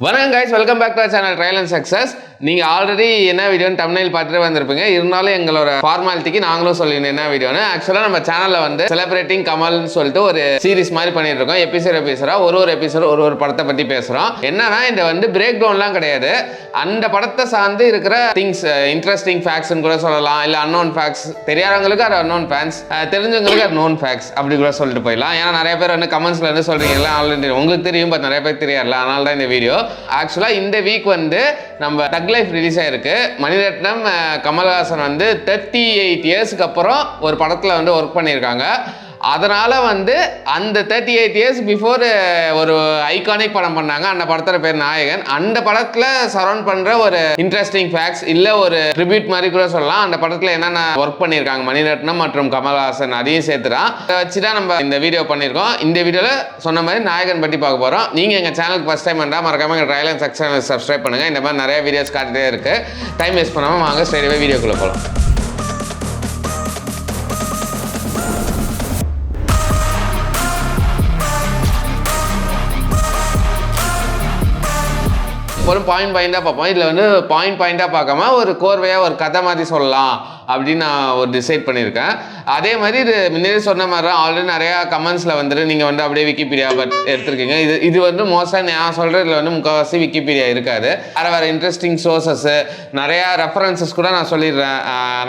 வணக்கம் guys, welcome back to our channel Trial and Success. நீங்க already என்ன வீடியோன்னு thumbnail பார்த்துட்டு வந்திருப்பீங்க. இருந்தாலும் எங்களோட ஃபார்மாலிட்டிக்கு நாங்களும் சொல்லிருந்தோம் என்ன வீடியோன்னு. ஆக்சுவலா நம்ம சேனல்ல வந்து செலிப்ரேட்டிங் கமல்னு சொல்லிட்டு ஒரு சீரிஸ் மாதிரி பண்ணிட்டு இருக்கோம். எபிசோடா ஒரு எபிசோட் ஒரு படத்தை பத்தி பேசுறோம். என்னன்னா இந்த வந்து பிரேக் டவுன்லாம் கிடையாது. அந்த படத்தை சார்ந்து இருக்கிற திங்ஸ், இன்ட்ரெஸ்டிங் ஃபேக்ட்ஸ்னு கூட சொல்லலாம். இல்ல அன்னோன் ஃபேக்ட்ஸ், தெரியாதவங்களுக்கு அது அன்னோன் ஃபேக்ட்ஸ், தெரிஞ்சவங்களுக்கு அது நோன் ஃபேக்ட்ஸ் அப்படி கூட சொல்லிட்டு போயிடலாம். ஏன்னா நிறைய பேர் வந்து கமெண்ட்ஸ்ல வந்து சொல்றீங்க ஆல்ரெடி உங்களுக்கு தெரியும், பட் நிறைய பேர் தெரியாதுல, அதனால தான் இந்த வீடியோ. ஆக்சுவலா இந்த வீக் வந்து நம்ம தக் லைஃப் ரிலீஸ் ஆயிருக்கு. மணிரத்னம் கமல்ஹாசன் வந்து 38 இயர்ஸ்க்கு அப்புறம் ஒரு படத்துல வந்து ஒர்க் பண்ணியிருக்காங்க. அதனால வந்து அந்த 38 இயர்ஸ் பிஃபோர் ஒரு ஐகானிக் படம் பண்ணாங்க. அந்த படத்தோட பேர் நாயகன். அந்த படத்துல சரௌண்ட் பண்ற ஒரு இன்ட்ரெஸ்டிங் ஃபேக்ட்ஸ் இல்ல ஒரு ட்ரிபியூட் மாதிரி கூட சொல்லலாம். அந்த படத்துல என்னென்ன ஒர்க் பண்ணியிருக்காங்க மணிரத்னம் மற்றும் கமல்ஹாசன் அதையும் சேர்த்துதான் அதை வச்சுதான் நம்ம இந்த வீடியோ பண்ணியிருக்கோம். இந்த வீடியோல சொன்ன மாதிரி நாயகன் பற்றி பார்க்க போறோம். நீங்க எங்க சேனலுக்கு ஃபர்ஸ்ட் டைம் வந்தா மறக்காம எங்க ட்ரையல் அண்ட் சக்சஸ் சப்ஸ்கிரைப் பண்ணுங்க. இந்த மாதிரி நிறைய வீடியோஸ் காட்டிட்டே இருக்கு. டைம் வேஸ்ட் பண்ணாம வாங்க ஸ்ட்ரைட்டாவே வீடியோக்குள்ள போகலாம். ஒரு பாயிண்டாக பார்ப்போம். இதில் வந்து பாயிண்டாக பார்க்காம ஒரு கோர்வையாக ஒரு கதை மாதிரி சொல்லலாம் அப்படின்னு நான் ஒரு டிசைட் பண்ணியிருக்கேன். அதே மாதிரி இது முன்னாடி சொன்ன மாதிரி தான் ஆல்ரெடி நிறையா கமெண்ட்ஸில் வந்துட்டு நீங்கள் வந்து அப்படியே விக்கிபீடியா எடுத்துருக்கீங்க. இது வந்து மோஸ்ட்டாக நான் சொல்கிறதுல வந்து முக்கால்வாசி விக்கிபீடியா இருக்காது. வேறு இன்ட்ரெஸ்டிங் சோர்சஸ் நிறையா ரெஃபரன்சஸ் கூட நான் சொல்லிடுறேன்.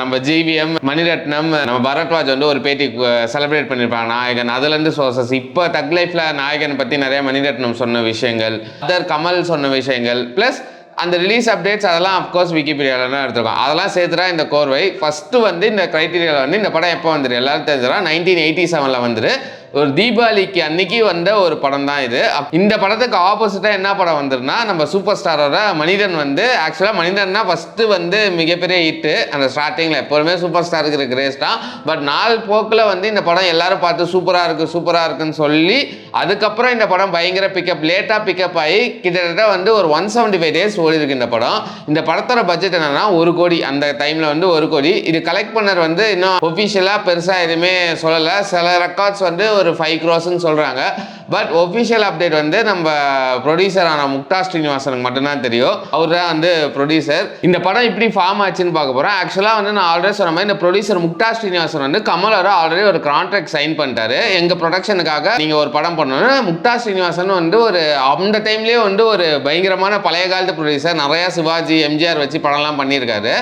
நம்ம ஜிவிஎம், மணிரத்னம், நம்ம பரத்வாஜ் வந்து ஒரு பேட்டி செலிப்ரேட் பண்ணியிருப்பாங்க நாயகன், அதுலேருந்து சோர்சஸ். இப்போ தக் லைஃப்பில் நாயகன் பற்றி நிறையா மணிரத்னம் சொன்ன விஷயங்கள், அதர் கமல் சொன்ன விஷயங்கள், ப்ளஸ் அந்த ரிலீஸ் அப்டேட்ஸ் அதெல்லாம் அஃப்கோர்ஸ் விக்கிபீடியாவில் தான் எடுத்துருக்கோம். அதெல்லாம் சேர்த்துட்டா இந்த கோர்வை. ஃபஸ்ட்டு வந்து இந்த க்ரைட்டீரியாவில் வந்து இந்த படம் எப்போ வந்துரு எல்லாரும் தெரிஞ்சிடா 1987 வந்துரு. ஒரு தீபாவளிக்கு அன்னைக்கு வந்த ஒரு படம் தான் இது. இந்த படத்துக்கு ஆப்போசிட்டாக என்ன படம் வந்துருன்னா நம்ம சூப்பர் ஸ்டாரோட மனிதன் வந்து ஆக்சுவலாக மனிதன்னா ஃபஸ்ட்டு வந்து மிகப்பெரிய ஹிட்டு. அந்த ஸ்டார்டிங்கில் எப்போதுமே சூப்பர் ஸ்டாருக்கு இருக்கிற கிரேஸ் தான். பட் நாள் போக்கில் வந்து இந்த படம் எல்லாரும் பார்த்து சூப்பராக இருக்குன்னு சொல்லி அதுக்கப்புறம் இந்த படம் பயங்கர லேட்டாக பிக்கப் ஆகி கிட்டத்தட்ட வந்து ஒரு 175 டேஸ் ஓடி இருக்கு இந்த படம். இந்த படத்தோட பட்ஜெட் என்னன்னா 1 கோடி. அந்த டைமில் வந்து 1 கோடி. இது கலெக்ட் பண்ணர் வந்து இன்னும் ஒஃபிஷியலாக பெருசாக எதுவுமே சொல்லலை. சில ரெக்கார்ட்ஸ் வந்து ஒரு 5 crores சொல்றாங்க. பட் ஒபிஷியல் அப்டேட் வந்து நம்ம ப்ரொடியூசரான முக்தா ஸ்ரீனிவாசனுக்கு மட்டும்தான் தெரியும். அவர் தான் வந்து ப்ரொடியூசர். இந்த படம் இப்படி ஃபார்ம் ஆச்சுன்னு பார்க்க போறோம். ஆக்சுவலாக வந்து நான் ஆல்ரெடி சொன்ன மாதிரி இந்த ப்ரொடியூசர் முக்தா ஸ்ரீனிவாசன் வந்து கமலோட ஆல்ரெடி ஒரு கான்ட்ராக்ட் சைன் பண்ணிட்டாரு. எங்க ப்ரொடக்ஷனுக்காக நீங்க ஒரு படம் பண்ணணும். முக்தா ஸ்ரீனிவாசன் வந்து ஒரு அந்த டைம்லேயே வந்து ஒரு பயங்கரமான பழைய காலத்து ப்ரொடியூசர். நிறைய சிவாஜி, எம்ஜிஆர் வச்சு படம்லாம் பண்ணியிருக்காரு.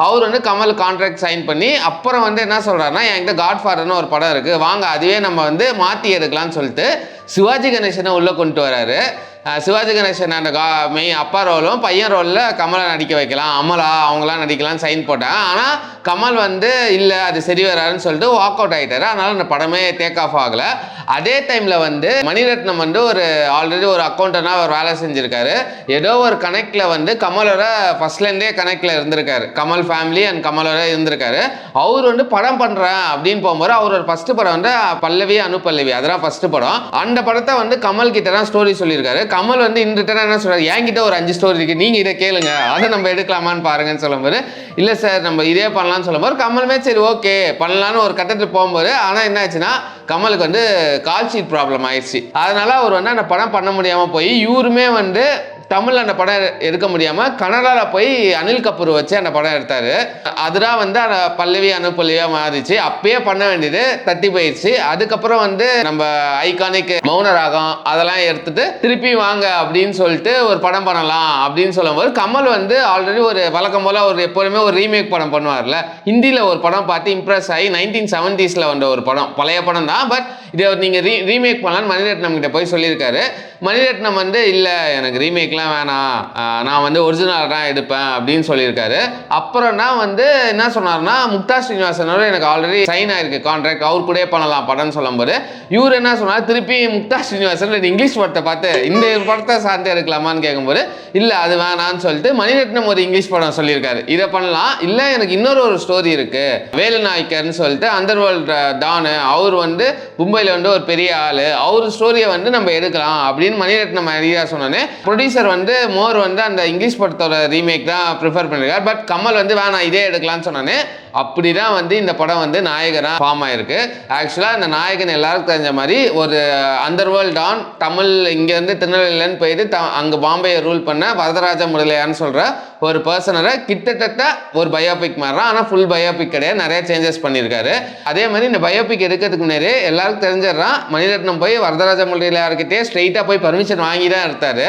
அவர் வந்து கமல் கான்ட்ராக்ட் சைன் பண்ணி அப்புறம் வந்து என்ன சொல்றாருன்னா, என்கிட்ட காட்ஃபாதர்னு ஒரு படம் இருக்கு, வாங்க அதுவே நம்ம வந்து மாற்றி எடுக்கலாம்னு சொல்லிட்டு சிவாஜி கணேசனை உள்ளே கொண்டு வராரு. சிவாஜி கணேசன் அந்த மெயின் அப்பா ரோலும் பையன் ரோலில் கமலை நடிக்க வைக்கலாம், அமலா அவங்களாம் நடிக்கலாம்னு சைன் போட்டாங்க. ஆனால் கமல் வந்து இல்லை அது சரி வராதுன்னு சொல்லிட்டு வாக் அவுட் ஆகிட்டாரு. அதனால அந்த படமே டேக் ஆஃப் ஆகலை. அதே டைமில் வந்து மணிரத்னம் வந்து ஒரு ஆல்ரெடி ஒரு அக்கௌண்டனாக அவர் வேலை செஞ்சுருக்காரு. ஏதோ ஒரு கனெக்டில் வந்து கமலோட ஃபர்ஸ்ட்லேருந்தே கனெக்டில் இருந்திருக்காரு. கமல் ஃபேமிலி அண்ட் கமலோட இருந்திருக்காரு. அவர் வந்து படம் பண்ணுறேன் அப்படின்னு போகும்போது அவரோட ஃபர்ஸ்ட் படம் வந்து பல்லவி அனுபல்லவி, அதெல்லாம் ஃபர்ஸ்ட் படம். அந்த படத்தை வந்து கமல் கிட்ட தான் ஸ்டோரி சொல்லியிருக்காரு. கமல் வந்து இந்த ரிட்டர்ன் என்ன சொல்றாரு, என்கிட்ட ஒரு 5 ஸ்டோரி இருக்கு, நீங்க இதை கேளுங்க, அதை நம்ம எடுக்கலாமான்னு பாருங்கன்னு சொல்லும்போது, இல்ல சார் நம்ம இதே பண்ணலாம்னு சொல்லும்போது கமலுமே சரி ஓகே பண்ணலான்னு ஒரு கட்டத்தில் போகும்போது, ஆனா என்ன ஆச்சுன்னா கமலுக்கு வந்து கால் ஷீட் ப்ராப்ளம் ஆயிடுச்சு. அதனால அவர் வந்து அந்த படம் பண்ண முடியாம போய் இவருமே வந்து தமிழில் அந்த படம் எடுக்க முடியாமல் கனடாவில் போய் அனில் கபூர் வச்சு அந்த படம் எடுத்தார். அதுதான் வந்து அந்த பல்லவி அனுப்பல்லியாக மாறிச்சு. அப்பயே பண்ண வேண்டியது தட்டி போயிடுச்சு. அதுக்கப்புறம் வந்து நம்ம ஐகானிக் மௌன ராகம் அதெல்லாம் எடுத்துட்டு திருப்பி வாங்க அப்படின்னு சொல்லிட்டு ஒரு படம் பண்ணலாம் அப்படின்னு சொல்லும்போது கமல் வந்து ஆல்ரெடி ஒரு வழக்கம் போல் ஒரு எப்போதுமே ஒரு ரீமேக் படம் பண்ணுவார்ல. ஹிந்தியில் ஒரு படம் பார்த்து இம்ப்ரெஸ் ஆகி 1970s வந்த ஒரு படம், பழைய படம் தான். பட் இதை நீங்கள் ரீமேக் பண்ணலான்னு மணிரத்னம் கிட்ட போய் சொல்லியிருக்காரு. மணிரத்னம் வந்து இல்லை எனக்கு ரீமேக்லாம் வேணாம், நான் வந்து ஒரிஜினல் தான் எடுப்பேன் அப்படின்னு சொல்லியிருக்காரு. அப்புறம் தான் வந்து என்ன சொன்னார்னா, முக்தா ஸ்ரீனிவாசனோட எனக்கு ஆல்ரெடி சைன் ஆயிருக்கு கான்ட்ராக்ட், அவர் கூட பண்ணலாம் படம்னு சொல்லும்போது இவர் என்ன சொன்னார், திருப்பி முக்தா ஸ்ரீனிவாசன் இங்கிலீஷ் படத்தை பார்த்து இந்த படத்தை சார்ந்தே எடுக்கலாமான்னு கேட்கும்போது இல்லை அது வேணான்னு சொல்லிட்டு மணிரத்னம் ஒரு இங்கிலீஷ் படம் சொல்லியிருக்காரு, இதை பண்ணலாம். இல்லை எனக்கு இன்னொரு ஒரு ஸ்டோரி இருக்கு, வேலு நாயக்கர்னு சொல்லிட்டு அண்டர்வேர்ல்ட் டானு, அவர் வந்து மும்பையில் வந்து ஒரு பெரிய ஆள், அவர் ஸ்டோரியை வந்து நம்ம எடுக்கலாம் அப்படின்னு மணிரத்னம் ஐடியா சொன்னோன்னே ப்ரொடியூசர் வந்து மோர் வந்து அந்த இங்கிலீஷ் படத்தோட ரீமேக் தான் ப்ரிஃபர் பண்ணிருக்காரு. பட் கமல் வந்து வேணாம் இதே எடுக்கலாம்னு சொன்னானே அப்படிதான் வந்து இந்த படம் வந்து நாயகனா ஃபார்ம் ஆயிருக்கு. ஆக்சுவலா இந்த நாயகன் எல்லாருக்கும் தெரிஞ்ச மாதிரி ஒரு அண்டர்வேர்ல்ட் டான், தமிழ் இங்க இருந்து திருநெல்வேலியிலன்னு போயிட்டு அங்க பாம்பேயை ரூல் பண்ண வரதராஜ முதலியார்னு சொல்ற ஒரு பர்சனரை கிட்டத்தட்ட ஒரு பயோபிக் மாதிரி, ஆனா ஃபுல் பயோபிக் கிடையாது, நிறைய சேஞ்சஸ் பண்ணியிருக்காரு. அதே மாதிரி இந்த பயோபிக் எடுக்கிறதுக்கு முன்னாடி எல்லாருக்கும் தெரிஞ்சிடறான் மணிரத்னம் போய் வரதராஜ முதலியார்கிட்டே ஸ்ட்ரெயிட்டா போய் பர்மிஷன் வாங்கி தான் எடுத்தாரு.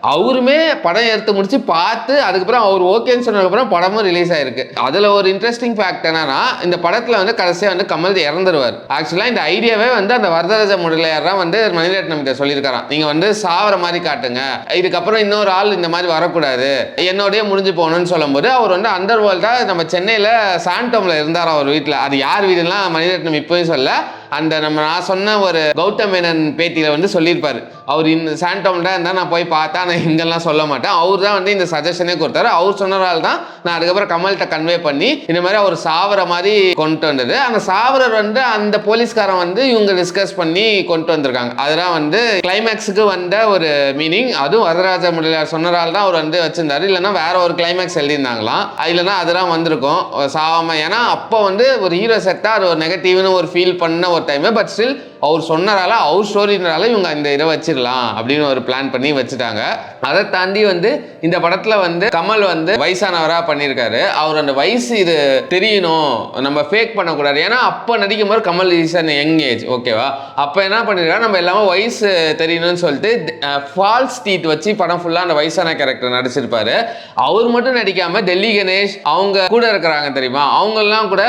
அவருமே படம் எடுத்து முடிச்சு பார்த்து அதுக்கப்புறம் அவர் ஓகேன்னு சொன்னதுக்கப்புறம் படமும் ரிலீஸ் ஆயிருக்கு. அதுல ஒரு இன்ட்ரெஸ்டிங் ஃபேக்ட் என்னன்னா, இந்த படத்துல வந்து கடைசியா வந்து கமல் இறந்துருவார். ஆக்சுவலா இந்த ஐடியாவே வந்து அந்த வரதராஜ முதலியார் தான் வந்து மணிரத்னம் கிட்ட சொல்லியிருக்காராம், நீங்க வந்து சாவர மாதிரி காட்டுங்க, இதுக்கப்புறம் இன்னொரு ஆள் இந்த மாதிரி வரக்கூடாது, என்னோடய முடிஞ்சு போகணும்னு சொல்லும்போது அவர் வந்து அண்டர் வேர்ல்டா நம்ம சென்னையில சாண்டோம்ல இருந்தார் அவர் வீட்டில். அது யார் வீடுலாம் மணிரத்னம் இப்போயும் சொல்ல, அந்த நான் சொன்ன ஒரு கௌதம் மேனன் பேட்டியில வந்து சொல்லியிருப்பாரு, அவர் இந்த சாண்டோம்ல இருந்தா நான் போய் பார்த்தா நான் இங்கெல்லாம் சொல்ல மாட்டேன், அவர் தான் வந்து இந்த சஜஷனே கொடுத்தாரு. அவர் சொன்னதால் தான் நான் அதுக்கப்புறம் கமல்கிட்ட கன்வே பண்ணி இந்த மாதிரி அவர் சாவர மாதிரி கொண்டு வந்தது. அந்த சாவரர் வந்து அந்த போலீஸ்காரன் வந்து இவங்க டிஸ்கஸ் பண்ணி கொண்டு வந்திருக்காங்க. அதெல்லாம் வந்து கிளைமேக்ஸுக்கு வந்த ஒரு மீனிங். அதுவும் வரதராஜ முதலியார் சொன்னதால் தான் அவர் வந்து வச்சிருந்தாரு, இல்லைன்னா வேற ஒரு கிளைமேக்ஸ் எழுதியிருந்தாங்களாம், இல்லைன்னா அதெல்லாம் வந்திருக்கும் சாவாம. ஏன்னா அப்போ வந்து ஒரு ஹீரோ செட்டா அது ஒரு நெகட்டிவ்னு ஒரு ஃபீல் பண்ண ஒரு டைம், பட் ஸ்டில் அவர் சொன்னதால அவர் ஸ்டோரினால இவங்க இந்த இதை வச்சிடலாம் அப்படின்னு ஒரு பிளான் பண்ணி வச்சுட்டாங்க. அதை தாண்டி வந்து இந்த படத்துல வந்து கமல் வந்து வயசானவரா பண்ணியிருக்காரு. அவர் அந்த வயசு இது தெரியணும், நம்ம ஃபேக் பண்ணக்கூடாது. ஏன்னா அப்போ நடிக்கும் போது Kamal is an young age, ஓகேவா? அப்போ என்ன பண்ணிருக்காரு, நம்ம எல்லாமே வயசு தெரியணும்னு சொல்லிட்டு ஃபால்ஸ் டீத் வச்சு படம் ஃபுல்லா அந்த வயசான கேரக்டர் நடிச்சிருப்பாரு. அவர் மட்டும் நடிக்காம டெல்லி கணேஷ் அவங்க கூட இருக்கிறாங்க தெரியுமா, அவங்கெல்லாம் கூட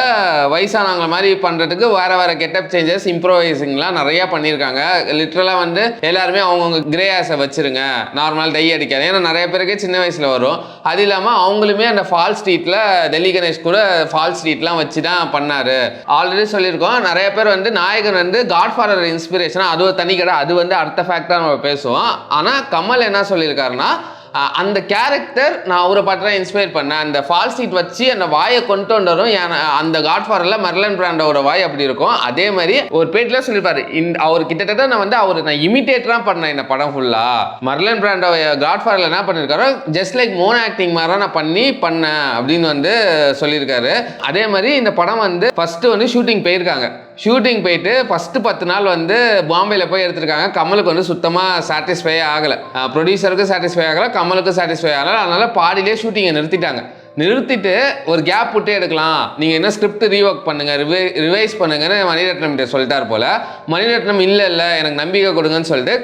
வயசானவங்க மாதிரி பண்றதுக்கு வேற வேற கெட்டப் சேஞ்சஸ், இம்ப்ரோவைசிங் நிறைய பண்ணிருக்காங்க. லிட்டரலா வந்து எல்லாருமே அவங்க கிரே ஹேர்ஸை வச்சிருங்க, நார்மல் டை அடிக்காது, ஏன்னா நிறைய பேருக்கு சின்ன வயசுல வரும். அது இல்லாம அவங்களுமே அந்த ஃபால்ஸ் ஸ்ட்ரீட்ல டெல்லி கணேஷ் கூட ஃபால்ஸ் ஸ்ட்ரீட்லாம் வச்சு தான் பண்ணாரு. ஆல்ரெடி சொல்லியிருக்கோம், நிறைய பேர் வந்து நாயகன் வந்து காட்ஃபாதர் இன்ஸ்பிரேஷனா, அது ஒரு தனி கடை, அது வந்து அடுத்த ஃபேக்டா நம்ம பேசுவோம். ஆனா கமல் என்ன சொல்லியிருக்காருன்னா, அந்த கேரக்டர் நான் அவரை பார்த்து இன்ஸ்பயர் பண்ணேன், அந்த ஃபால்ஸ் சீட் வச்சு அந்த வாயை கொண்டு வந்தரும், அந்த காட்ஃபாதர்ல மெர்லின் பிராண்டோட வாய் அப்படி இருக்கும். அதே மாதிரி ஒரு பேட்டில் சொல்லியிருப்பாரு, அவர் கிட்டத்தட்ட நான் வந்து நான் இமிட்டேட்டரா பண்ணேன் இந்த படம் ஃபுல்லா. மெர்லின் பிராண்டோ காட்ஃபாதர்ல என்ன பண்ணிருக்காரோ ஜஸ்ட் லைக் மோனோ ஆக்டிங் மாதிரி நான் பண்ணேன் அப்படின்னு வந்து சொல்லியிருக்காரு. அதே மாதிரி இந்த படம் வந்து ஃபர்ஸ்ட் வந்து ஷூட்டிங் போயிருக்காங்க. ஷூட்டிங் போயிட்டு ஃபஸ்ட்டு 10 நாள் வந்து பாம்பேல போய் எடுத்திருக்காங்க. கமலுக்கு வந்து சுத்தமாக சாட்டிஸ்ஃபை ஆகலை, ப்ரொடியூசருக்கு சாட்டிஸ்ஃபை ஆகலை, கமலுக்கு சாட்டிஸ்ஃபை ஆகலை. அதனால பாதியிலே ஷூட்டிங்கை நிறுத்திட்டு ஒரு கேப் விட்டு எடுக்கலாம், நீங்கள் என்ன ஸ்கிரிப்ட் ரீஒர்க் பண்ணுங்க, ரிவைஸ் பண்ணுங்கன்னு மணிரத்னம் கிட்ட சொல்லிட்டார் போல. மணிரத்னம் இல்லை எனக்கு நம்பிக்கை கொடுங்கன்னு சொல்லிட்டு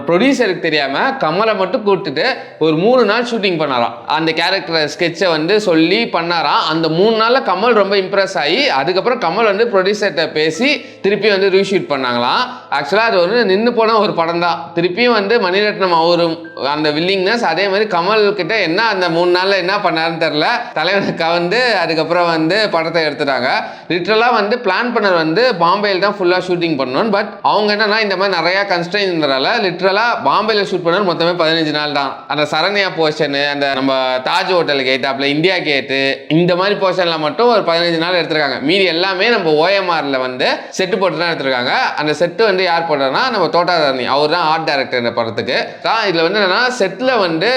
ப்ரொடியூசருக்கு தெரியாமல் கமலை மட்டும் கூப்பிட்டுட்டு ஒரு 3 நாள் ஷூட்டிங் பண்ணாராம். அந்த கேரக்டர் ஸ்கெட்சை வந்து சொல்லி பண்ணாராம். அந்த 3 நாளில் கமல் ரொம்ப இம்ப்ரெஸ் ஆகி அதுக்கப்புறம் கமல் வந்து ப்ரொடியூசர்கிட்ட பேசி திருப்பி வந்து ரீஷூட் பண்ணாங்களாம். ஆக்சுவலாக அது வந்து நின்று போன ஒரு படம் தான். திருப்பியும் வந்து மணிரத்னம் அவரும் அந்த வில்லிங்னஸ், அதே மாதிரி கமல் கிட்ட என்ன அந்த 3 நாளில் என்ன பண்ணாருன்னு தெரில, தலைவனை கவர்ந்து அதுக்கப்புறம் வந்து படத்தை எடுத்துட்டாங்க. லிட்டரலாக வந்து பிளான் பண்ணது வந்து பாம்பேயில் தான் ஃபுல்லாக ஷூட்டிங் பண்ணணும். பட் அவங்க என்னன்னா இந்த மாதிரி நிறையா கன்ஸ்ட்ரெயின் இருந்ததால லிட்டரலாக பாம்பேயில் ஷூட் பண்ணது மொத்தமே 15 நாள் தான். அந்த சரண்யா போர்ஷனு, அந்த நம்ம தாஜ் ஹோட்டல் கேட்டாப்ல இந்தியா கேட்டு, இந்த மாதிரி போர்ஷனில் மட்டும் ஒரு 15 நாள் எடுத்திருக்காங்க. மீதி எல்லாமே நம்ம ஓஎம்ஆரில் வந்து செட்டு போட்டு தான் எடுத்திருக்காங்க. அந்த செட்டு வந்து யார் போட்டார்னா நம்ம தோட்டாதாரணி, அவர் தான் ஆர்ட் டைரக்டர் இந்த படத்துக்கு தான். இதில் வந்து என்னன்னா செட்டில் வந்து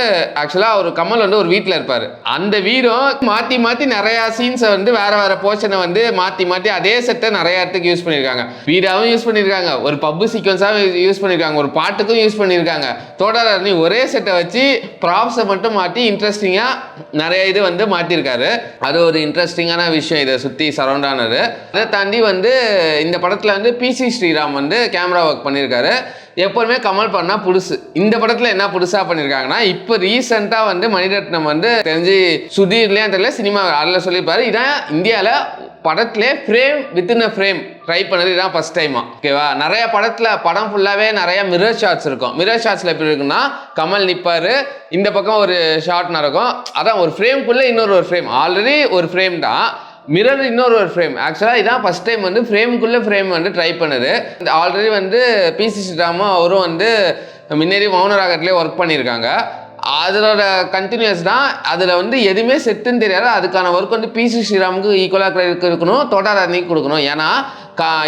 ஆக்சுவலாக ஒரு கமல் வந்து ஒரு வீட்டில் இருப்பார். அந்த வீடும் மாற்றி நிறைய சீன்ஸை வந்து வேற போர்ஷனை வந்து மாற்றி அதே செட்டை நிறைய இடத்துக்கு யூஸ் பண்ணியிருக்காங்க. வீடாகவும் யூஸ் பண்ணியிருக்காங்க, ஒரு பப்பு சீக்வன்ஸாகவும் யூஸ் பண்ணியிருக்காங்க, ஒரு பாட்டுக்கும் யூஸ் பண்ணியிருக்காங்க. தோட்டாதாரணி ஒரே செட்டை வச்சு ப்ராப்ஸை மட்டும் மாற்றி இன்ட்ரெஸ்டிங்காக நிறைய இது வந்து மாற்றிருக்காரு. அது ஒரு இன்ட்ரெஸ்டிங்கான விஷயம் இதை சுற்றி சரௌண்ட் ஆனது. அதை தாண்டி வந்து இந்த படத்தில் வந்து பிசி ஸ்ரீராம் வந்து கேமரா ஒர்க் பண்ணியிருக்காரு. எப்போதுமே கமல் பண்ணால் புதுசு. இந்த படத்தில் என்ன புதுசாக பண்ணியிருக்காங்கன்னா, இப்போ ரீசெண்டாக வந்து மணிரத்னம் வந்து தெரிஞ்சு சுதீர்லேயே தெரியல சினிமா அதில் சொல்லியிருப்பாரு, இதான் இந்தியாவில் படத்திலே frame within a frame try பண்ணது இதான் ஃபர்ஸ்ட் டைமா, ஓகேவா? நிறைய படம் ஃபுல்லாகவே நிறைய மிரர் ஷாட்ஸ் இருக்கும். மிரர் ஷாட்ஸில் எப்படி இருக்குன்னா, கமல் நிற்பார், இந்த பக்கம் ஒரு ஷாட் நடக்கும், அதான் ஒரு ஃப்ரேம்குள்ளே இன்னொரு ஃப்ரேம், ஆல்ரெடி ஒரு ஃப்ரேம் தான், மிரர் இன்னொரு ஃப்ரேம். ஆக்சுவலாக இதான் ஃபஸ்ட் டைம் வந்து ஃப்ரேமுக்குள்ளே ஃப்ரேம் வந்து ட்ரை பண்ணுது. ஆல்ரெடி வந்து பிசி ஸ்ரீராமும் அவரும் வந்து முன்னேறி மௌனராகத்திலே ஒர்க் பண்ணியிருக்காங்க. அதோட கண்டினியூஸ் தான். அதில் வந்து எதுவுமே செட்டுன்னு தெரியாது. அதுக்கான ஒர்க் வந்து பிசி ஸ்ரீராமுக்கு ஈக்குவலாக இருக்கணும், தோட்டாதாரணிக்கு கொடுக்கணும். ஏன்னா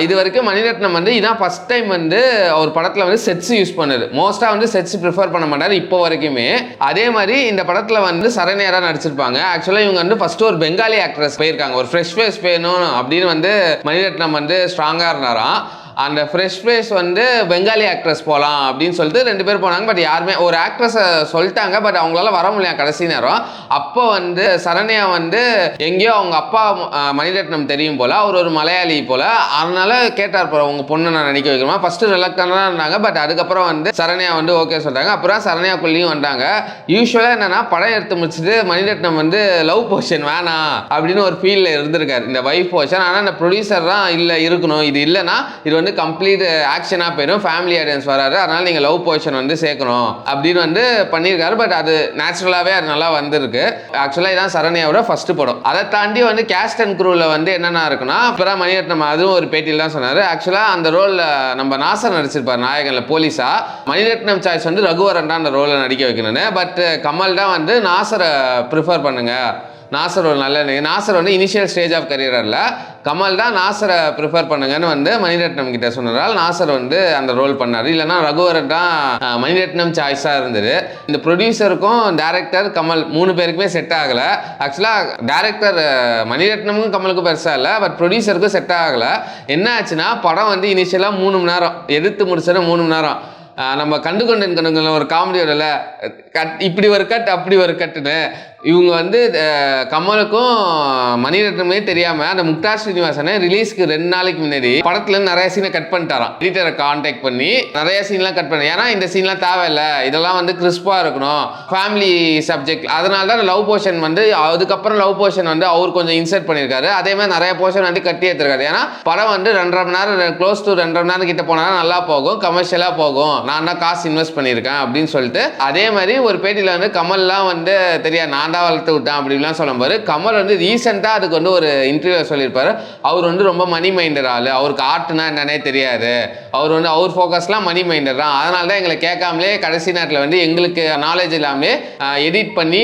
இது வரைக்கும் மணிரத்னம் வந்து இதான் ஃபர்ஸ்ட் டைம் வந்து ஒரு படத்தில் வந்து செட்ஸ் யூஸ் பண்ணுது. மோஸ்ட்டாக வந்து செட்ஸ் ப்ரிஃபர் பண்ண மாட்டார் இப்போ வரைக்குமே. அதே மாதிரி இந்த படத்தில் வந்து சரண்யா தான் நடிச்சிருப்பாங்க. ஆக்சுவலாக இவங்க வந்து ஃபர்ஸ்ட் ஒரு பெங்காலி ஆக்ட்ரஸ் போயிருக்காங்க, ஒரு ஃப்ரெஷ் ஃபேஸ் வேணும் அப்படின்னு வந்து மணிரத்னம் வந்து ஸ்ட்ராங்காக இருந்தாராம். அந்த ஃப்ரெஷ் ஃபேஸ் வந்து பெங்காலி ஆக்ட்ரஸ் போகலாம் அப்படின்னு சொல்லிட்டு 2 பேர் போனாங்க. பட் யாருமே ஒரு ஆக்ட்ரஸை சொல்லிட்டாங்க, பட் அவங்களால வர முடியல கடைசி நேரம். அப்போ வந்து சரண்யா வந்து எங்கேயோ அவங்க அப்பா மணிரத்னம் தெரியும் போல், அவர் ஒரு மலையாளி போல், அதனால கேட்டார் போல உங்கள் பொண்ணை நான் நடிக்க வைக்கணுமா. ஃபஸ்ட்டு ரிலக்டண்டாக இருந்தாங்க, பட் அதுக்கப்புறம் வந்து சரண்யா வந்து ஓகே சொல்கிறாங்க. அப்புறம் சரண்யாக்குள்ளேயும் வந்தாங்க. யூஸ்வலாக என்னன்னா படம் எடுத்து முடிச்சுட்டு மணிரத்னம் வந்து லவ் போர்ஷன் வேணாம் அப்படின்னு ஒரு ஃபீலில் இருந்திருக்காரு, இந்த வைஃப் போர்ஷன். ஆனால் இந்த ப்ரொடியூசர் தான் இல்லை இருக்கணும், இது இல்லைன்னா இது வந்து கம்ப்ளீட் ஆக்ஷனாக போயிடும், ஃபேமிலி ஆடியன்ஸ் வராது, அதனால நீங்கள் லவ் போர்ஷன் வந்து சேர்க்கணும் அப்படின்னு வந்து பண்ணியிருக்காரு. பட் அது நேச்சுரலாகவே அது நல்லா வந்திருக்கு. ஆக்சுவலாக இதான் சரண்யாவோட ஃபர்ஸ்ட் படம். அதை தாண்டி வந்து கேஸ்ட் அண்ட் க்ரூவில் வந்து என்னென்ன இருக்குன்னா, அப்புறம் மணிரத்னம் அதுவும் ஒரு பேட்டியில் தான் சொன்னார். ஆக்சுவலாக அந்த ரோலில் நம்ம நாசர் நடிச்சிருப்பார் நாயகனில் போலீஸா. மணிரத்னம் சாய்ஸ் வந்து ரகுவரன் தான் அந்த ரோலில் நடிக்க வைக்கணும்னு. பட் கமல் தான் வந்து நாசரை ப்ரிஃபர் பண்ணுங்க, நாசர் ஒரு நல்ல நாசர் வந்து இனிஷியல் ஸ்டேஜ் ஆஃப் கரியரில் கமல் தான் நாசரை ப்ரிஃபர் பண்ணுங்கன்னு வந்து மணிரத்னம் கிட்ட சொன்னதால் நாசர் வந்து அந்த ரோல் பண்ணார். இல்லைனா ரகுவரன் தான் மணிரத்னம் சாய்ஸாக இருந்தது. இந்த ப்ரொடியூசருக்கும் டேரக்டர் கமல் 3 பேருக்குமே செட் ஆகலை. ஆக்சுவலாக டேரக்டர் மணிரத்னமும் கமலுக்கும் பெருசாக இல்லை, பட் ப்ரொடியூசருக்கும் செட் ஆகலை. என்ன ஆச்சுன்னா படம் வந்து இனிஷியலாக 3 மணி நேரம் எடுத்து முடிச்சது 3 மணி நேரம். நம்ம கண்டுகொண்ட ஒரு காமெடியோட கட், இப்படி ஒரு கட் அப்படி ஒரு கட்டுன்னு இவங்க வந்து கமலுக்கும் மணிரத்னமே தெரியாமல் அந்த முக்தார் ஸ்ரீனிவாசனை ரிலீஸ்க்கு 2 நாளைக்கு முன்னாடி படத்துல நிறைய சீனை கட் பண்ணிட்டாராம். எடிட்டரை கான்டாக்ட் பண்ணி நிறைய சீன்லாம் கட் பண்ணி, ஏன்னா இந்த சீன்லாம் தேவையில்லை, இதெல்லாம் வந்து கிறிஸ்பாக இருக்கணும், ஃபேமிலி சப்ஜெக்ட், அதனால தான் லவ் போர்ஷன் வந்து அதுக்கப்புறம் லவ் போர்ஷன் வந்து அவர் கொஞ்சம் இன்சர்ட் பண்ணியிருக்காரு. அதே மாதிரி நிறைய போர்ஷன் வந்து கட்டி எடுத்திருக்காரு. ஏன்னா படம் வந்து 2.5 மணி நேரம் க்ளோஸ் டு 2.5 மணி நேரம் கிட்ட போனால் நல்லா போகும், கமர்ஷியலாக போகும், நான் தான் காசு இன்வெஸ்ட் பண்ணியிருக்கேன் அப்படின்னு சொல்லிட்டு. அதே மாதிரி ஒரு பேட்டியில் வந்து கமல்லாம் வந்து தெரியாது நான் வளர்த்து விட்டேன் அப்படிலாம் சொல்லும்போது கமல் வந்து ரீசெண்டாக அதுக்கு வந்து ஒரு இன்டர்வியூ சொல்லியிருப்பாரு. அவர் வந்து ரொம்ப மணி மைண்டர் ஆள், அவருக்கு ஆர்ட்னா என்னன்னே தெரியாது, அவர் ஃபோக்கஸ்லாம் மணி மைண்டர் தான், அதனால தான் எங்களை கேட்காமலே கடைசி நேரத்தில் வந்து எங்களுக்கு நாலேஜ் இல்லாமலே எடிட் பண்ணி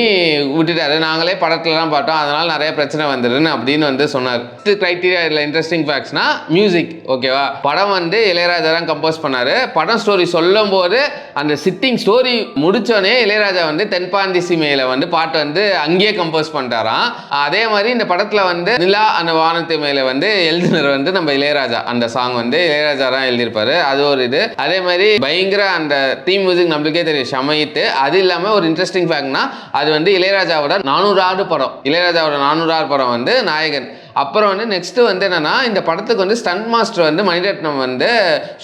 விட்டுட்டாரு, நாங்களே படத்துலலாம் பார்த்தோம், அதனால நிறைய பிரச்சனை வந்துடுன்னு அப்படின்னு வந்து சொன்னார். கிரைட்டீரியா இல்லை இன்ட்ரெஸ்டிங் ஃபேக்ட்ஸ்னா மியூசிக். ஓகேவா, படம் வந்து இளையராஜா தான் கம்போஸ் பண்ணாரு. படம் ஸ்டோரி சொல்லும் போது அந்த சிட்டிங் ஸ்டோரி முடிச்சோடனே இளையராஜா வந்து தென்பாண்டி சீமையில வந்து பாட்டு வந்து அங்கேயே கம்போஸ் பண்ணிட்டாராம். அதே மாதிரி இந்த படத்துல வந்து நிலா அந்த வானத்து மேல வந்து எழுதினர் வந்து நம்ம இளையராஜா, அந்த சாங் வந்து இளையராஜா தான் எழுதியிருப்பாரு. அது ஒரு இது. அதே மாதிரி பயங்கர அந்த தீம் மியூசிக் நம்மளுக்கே தெரியும் சமைத்து. அது இல்லாம ஒரு இன்ட்ரெஸ்டிங் ஃபேக்ட்னா அது வந்து இளையராஜாவோட 400வது படம், இளையராஜாவோட 400வது படம் வந்து நாயகன். அப்புறம் வந்து நெக்ஸ்ட் வந்து என்னன்னா இந்த படத்துக்கு வந்து ஸ்டண்ட் மாஸ்டர் வந்து மணிரத்னம் வந்து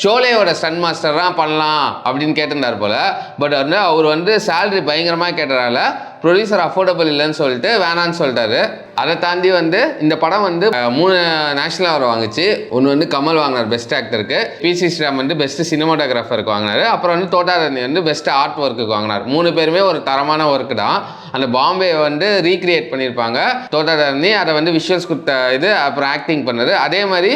ஷோலேயோட ஸ்டண்ட் மாஸ்டர் தான் பண்ணலாம் அப்படின்னு கேட்டிருந்தார் போல. பட் வந்து அவர் வந்து சேலரி பயங்கரமாக கேட்டதால ப்ரொடியூசர் அஃபோர்டபுள் இல்லைன்னு சொல்லிட்டு வேணான்னு சொல்லிட்டாரு. அதை தாண்டி வந்து இந்த படம் வந்து 3 நேஷனல் அவார்டு வாங்குச்சு. ஒன்று வந்து கமல் வாங்கினார் பெஸ்ட் ஆக்டருக்கு, பிசி ஸ்ரீராம் வந்து பெஸ்ட் சினிமாட்டோகிராஃபருக்கு வாங்கினார், அப்புறம் வந்து தோட்டாரண்ணி வந்து பெஸ்ட் ஆர்ட் ஒர்க்குக்கு வாங்கினார். 3 பேருமே ஒரு தரமான ஒர்க்கு தான். அந்த பாம்பே வந்து ரீக்ரியேட் பண்ணியிருப்பாங்க தோட்டாரண்ணி, அதை வந்து விஷுவல்ஸ் கொடுத்த இது, அப்புறம் ஆக்டிங் பண்ணது. அதே மாதிரி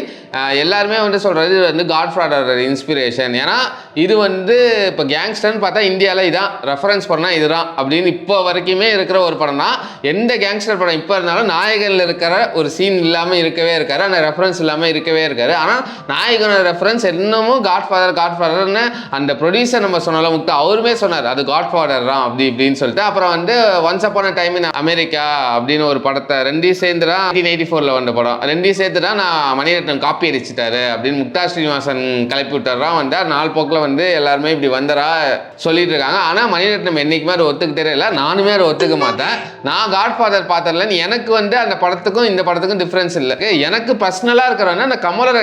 எல்லாருமே வந்து சொல்கிறது இது வந்து காட்ஃபாதர் இன்ஸ்பிரேஷன். ஏன்னா இது வந்து இப்போ கேங்ஸ்டர்னு பார்த்தா இந்தியாவில் இதான் ரெஃபரன்ஸ் பண்ணால் இதுதான் அப்படின்னு இப்போ வரைக்குமே இருக்கிற ஒரு படம் தான். எந்த கேங்ஸ்டர் படம் இப்போ இருந்தாலும் நாயகனில் இருக்கிற ஒரு சீன் இல்லாமல் இருக்கவே இருக்காரு, அந்த ரெஃபரன்ஸ் இல்லாமல் இருக்கவே இருக்காரு. ஆனால் நாயகனோட ரெஃபரன்ஸ் இன்னமும் காட்ஃபாதர்னு அந்த ப்ரொடியூசர் நம்ம சொன்னாலும் முக்தா அவருமே சொன்னார் அது காட்ஃபாதர் தான் அப்படி இப்படின்னு சொல்லிட்டு. அப்புறம் வந்து once upon a time in America அப்படின்னு ஒரு படத்தை 2 சேர்ந்து தான் 1984 வந்த படம், 2 சேர்த்து தான் நான் மணிரத்னம் காப்பி அடிச்சிட்டாரு அப்படின்னு முக்தா ஸ்ரீனிவாசன் கிளப்பி விட்டாரா வந்து 4 போக்கில் வந்து எல்லாருமே இப்படி வந்தரா சொல்லிட்டு இருக்காங்க. ஆனால் மணிரத்னம் என்னைக்குமே அதை ஒத்துக்கிட்டே இல்லை, நானுமே அதை ஒத்துக்க மாட்டேன். நான் காட்ஃபாதர் பார்த்ததில்ல, எனக்கு வந்து அந்த படத்துக்கும் இந்த படத்துக்கும் டிஃப்ரென்ஸ் இல்லை. எனக்கு பர்சனலாக இருக்கிறவங்க அந்த கமலோட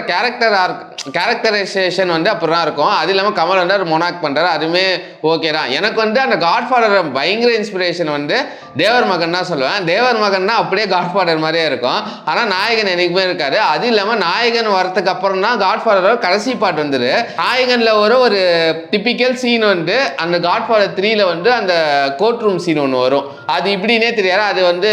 கேரக்டரைசேஷன் வந்து அப்படிதான் இருக்கும். அது இல்லாமல் கமல் வந்து மொனாக் பண்ணுறாரு, அதுவுமே ஓகே தான். எனக்கு வந்து அந்த காட்ஃபாதர் பயங்கர இன்ஸ்பிரேஷன் வந்து தேவர் மகன் தான் சொல்லுவேன். தேவர் மகன் தான் அப்படியே காட்ஃபாதர் மாதிரியே இருக்கும், ஆனால் நாயகன் என்னைக்குமே இருக்காரு. அது இல்லாமல் நாயகன் வரத்துக்கு அப்புறம் தான் காட்ஃபாதரோட கடைசி பாட்டு வந்துரு. நாயகனில் ஒரு ஒரு டிப்பிக்கல் சீன் வந்து அந்த காட்ஃபாதர் 3ல வந்து அந்த கோர்ட் ரூம் சீன் ஒன்று வரும். அது இப்படின்னே தெரியாது, அது வந்து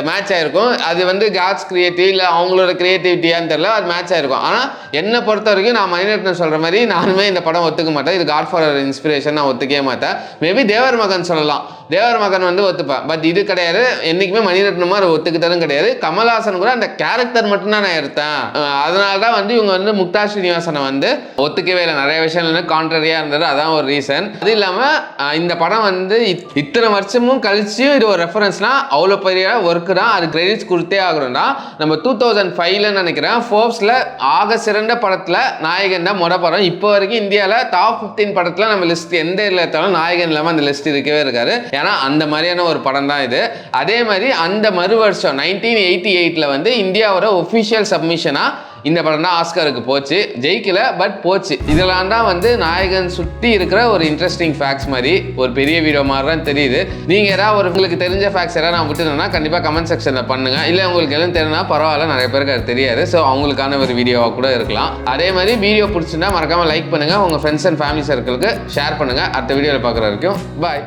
மேட்ச் ஆயிருக்கும். அது வந்து காட்ஸ் கிரியேட்டிவ் இல்லை அவங்களோட கிரியேட்டிவிட்டியான்னு தெரியல, அது மேட்ச் ஆயிருக்கும். ஆனால் என்னை பொறுத்த வரைக்கும் நான் மணிரத்னம் சொல்கிற மாதிரி நானுமே இந்த படம் ஒத்துக்க மாட்டேன். இது காட்ஃபாதர் இன்ஸ்பிரேஷன் நான் ஒத்துக்கவே மாட்டேன். மேபி தேவர் மகன் சொல்லலாம், தேவர் மகன் வந்து ஒத்துப்பேன். பட் இது கிடையாது, என்றைக்குமே மணிரத்னமாக அதை ஒத்துக்கிட்டதும் கிடையாது. கமல்ஹாசன் கூட அந்த கேரக்டர் மட்டும்தான் நான் எடுத்தேன். அதனால தான் வந்து இவங்க வந்து முக்தா ஸ்ரீனிவாசனை வந்து ஒத்துக்கவே இல்லை. நிறைய விஷயம் கான்ட்ரரியாக இருந்தது, அதான் ஒரு ரீசன். அது இல்லாமல் இந்த படம் வந்து இத்தனை வருஷமும் கழிச்சு இது ஒரு ரெஃபரன்ஸ்னா அவ்வளோ பெரிய ஒர்க்கு தான், அது கிரெடிட்ஸ் கொடுத்தே ஆகணும்னா. நம்ம 2005ல நினைக்கிறேன் ஃபோர்ப்ஸில் ஆக சிறந்த படத்தில் நாயகன் தான் மொதல் படம். இப்போ வரைக்கும் இந்தியாவில் டாப் 15 படத்தில் நம்ம லிஸ்ட் எந்த இதில் எடுத்தாலும் நாயகன் இல்லாமல் அந்த லிஸ்ட் இருக்கவே இருக்காரு. ஏன்னா அந்த மாதிரியான ஒரு படம் தான் இது. அதே மாதிரி அந்த மறு வருஷம் 1988ல் வந்து இந்தியாவோட ஒஃபிஷியல் சப்மிஷனாக இந்த படம் தான் ஆஸ்கருக்கு போச்சு. ஜெயிக்கல, பட் போச்சு. இதெல்லாம் தான் வந்து நாயகன் சுற்றி இருக்கிற ஒரு இன்ட்ரெஸ்டிங் ஃபேக்ட்ஸ் மாதிரி ஒரு பெரிய வீடியோ மாதிரி தான் தெரியுது. நீங்கள் ஏதாவது உங்களுக்கு தெரிஞ்ச ஃபேக்ட்ஸ் ஏதாவது நான் விட்டுனா கண்டிப்பாக கமெண்ட் செக்ஷனில் பண்ணுங்க. இல்லை உங்களுக்கு எல்லாம் தெரியும்னா பரவாயில்ல, நிறைய பேருக்கு அது தெரியாது. ஸோ அவங்களுக்கான ஒரு வீடியோவாக கூட இருக்கலாம். அதே மாதிரி வீடியோ பிடிச்சிருந்தா மறக்காமல் லைக் பண்ணுங்கள், உங்கள் ஃப்ரெண்ட்ஸ் அண்ட் ஃபேமிலி சர்க்கிளுக்கு ஷேர் பண்ணுங்கள். அடுத்த வீடியோவில் பார்க்குற வரைக்கும் பாய்.